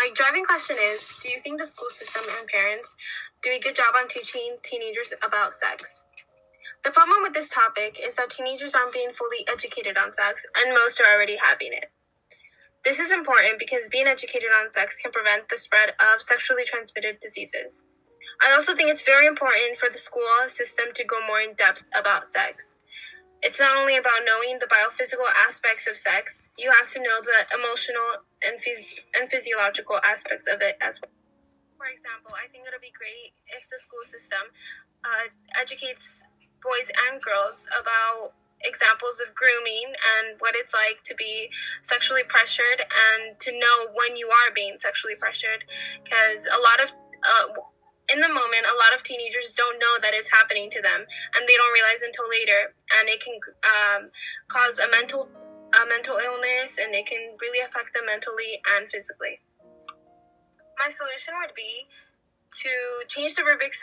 My driving question is, do you think the school system and parents do a good job on teaching teenagers about sex? The problem with this topic is that teenagers aren't being fully educated on sex, and most are already having it. This is important because being educated on sex can prevent the spread of sexually transmitted diseases. I also think it's very important for the school system to go more in depth about sex. It's not only about knowing the biophysical aspects of sex, you have to know the emotional and physiological aspects of it as well. For example, I think it'll be great if the school system educates boys and girls about examples of grooming and what it's like to be sexually pressured and to know when you are being sexually pressured, because in the moment a lot of teenagers don't know that it's happening to them, and they don't realize until later, and it can cause a mental illness, and it can really affect them mentally and physically. My solution would be to change the rubric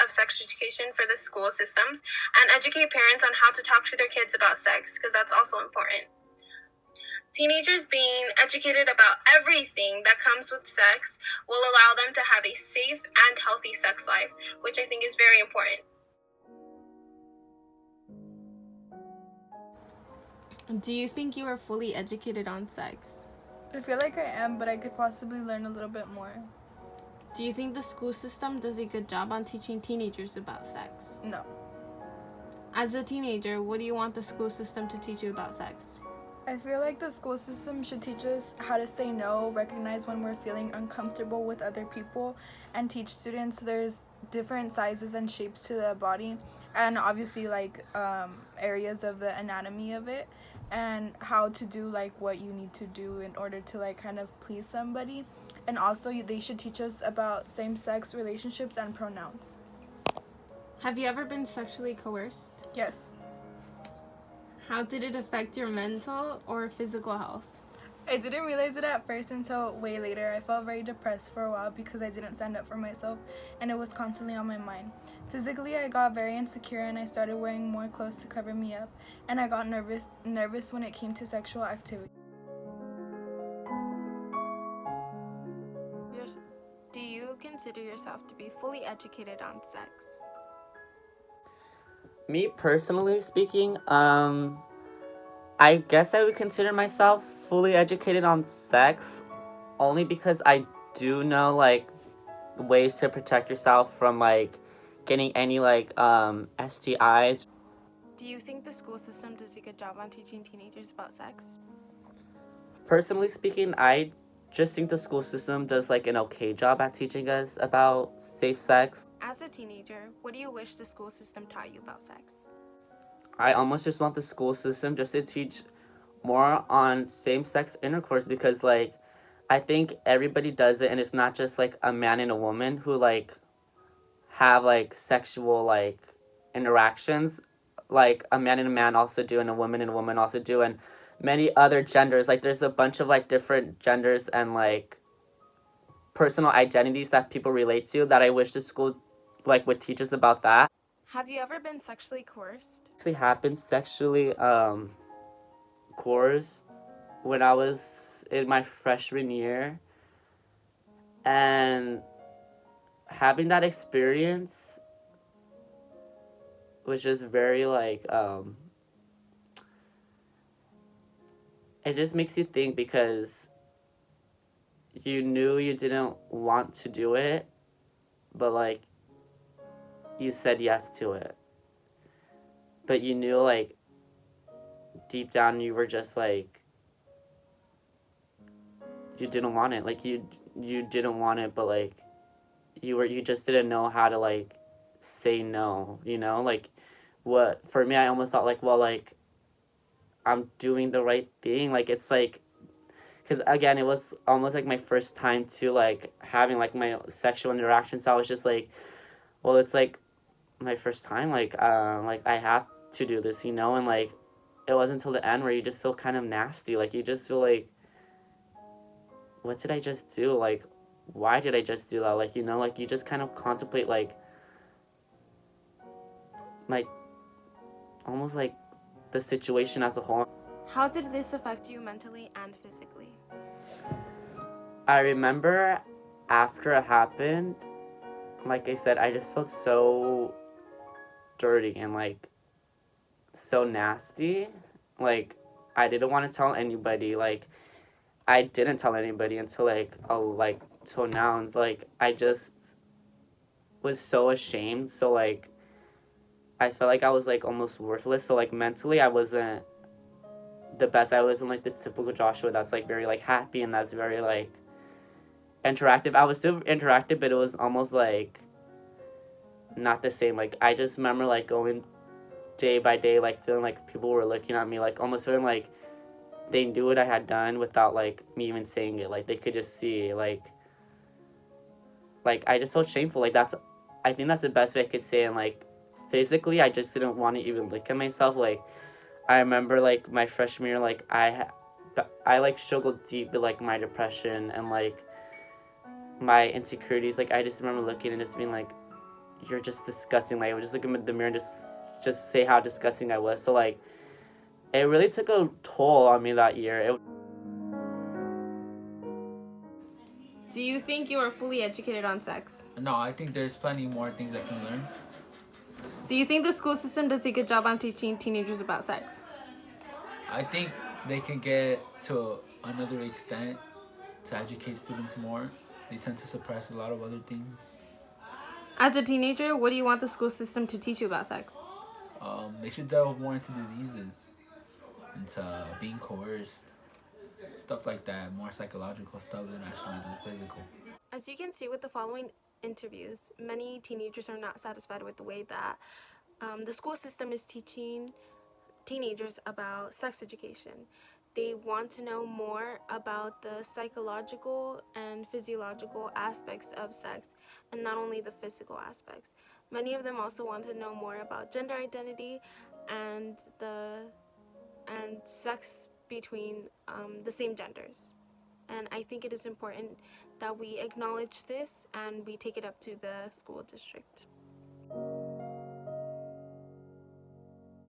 of sex education for the school systems and educate parents on how to talk to their kids about sex, because that's also important. Teenagers being educated about everything that comes with sex will allow them to have a safe and healthy sex life, which I think is very important. Do you think you are fully educated on sex? I feel like I am, but I could possibly learn a little bit more. Do you think the school system does a good job on teaching teenagers about sex? No. As a teenager, what do you want the school system to teach you about sex? I feel like the school system should teach us how to say no, recognize when we're feeling uncomfortable with other people, and teach students there's different sizes and shapes to the body, and obviously areas of the anatomy of it, and how to do what you need to do in order to kind of please somebody. And also they should teach us about same-sex relationships and pronouns. Have you ever been sexually coerced? Yes. How did it affect your mental or physical health? I didn't realize it at first until way later. I felt very depressed for a while because I didn't stand up for myself, and it was constantly on my mind. Physically, I got very insecure, and I started wearing more clothes to cover me up, and I got nervous when it came to sexual activity. Do you consider yourself to be fully educated on sex? Me personally speaking, I guess I would consider myself fully educated on sex, only because I do know ways to protect yourself from getting any STIs. Do you think the school system does a good job on teaching teenagers about sex? Personally speaking, I just think the school system does an okay job at teaching us about safe sex. As a teenager, what do you wish the school system taught you about sex? I almost just want the school system just to teach more on same-sex intercourse, because I think everybody does it, and it's not just a man and a woman who have sexual interactions. A man and a man also do, and a woman also do, and many other genders. There's a bunch of different genders and personal identities that people relate to, that I wish the school would teach us about that. Have you ever been sexually coerced? Actually happened sexually coerced when I was in my freshman year, and having that experience was just very it just makes you think, because you knew you didn't want to do it, but you said yes to it, but you knew deep down you were just you didn't want it. You didn't want it, but you just didn't know how to say no, what for me, I almost thought I'm doing the right thing. It's because again, it was almost my first time to having my sexual interaction, so I was just well, it's my first time, I have to do this, and it wasn't until the end where you just feel kind of nasty. You just feel what did I just do? Why did I just do that? You just kind of contemplate almost the situation as a whole. How did this affect you mentally and physically? I remember after it happened, like I said, I just felt so dirty and like so nasty. Like I didn't want to tell anybody. Like I didn't tell anybody until like till now. And it's like I just was so ashamed. So like I felt like I was like almost worthless. So like mentally I wasn't the best. I wasn't like the typical Joshua that's like very like happy and that's very like interactive. I was still interactive, but it was almost like not the same. Like I just remember like going day by day, like feeling like people were looking at me, like almost feeling like they knew what I had done without like me even saying it. Like they could just see like I just felt shameful. Like I think that's the best way I could say. And like physically I just didn't want to even look at myself. Like I remember like my freshman year, like I like struggled deep with like my depression and like my insecurities. Like I just remember looking and just being like, you're just disgusting. Like I would just look in the mirror and just say how disgusting I was. So like it really took a toll on me that year. Do you think you are fully educated on sex? No, I think there's plenty more things I can learn. Do you think the school system does a good job on teaching teenagers about sex? I think they can get to another extent to educate students more. They tend to suppress a lot of other things. As a teenager, what do you want the school system to teach you about sex? They should delve more into diseases, into being coerced, stuff like that. More psychological stuff than actually the physical. As you can see with the following interviews, many teenagers are not satisfied with the way that the school system is teaching teenagers about sex education. They want to know more about the psychological and physiological aspects of sex and not only the physical aspects. Many of them also want to know more about gender identity and sex between the same genders. And I think it is important that we acknowledge this and we take it up to the school district.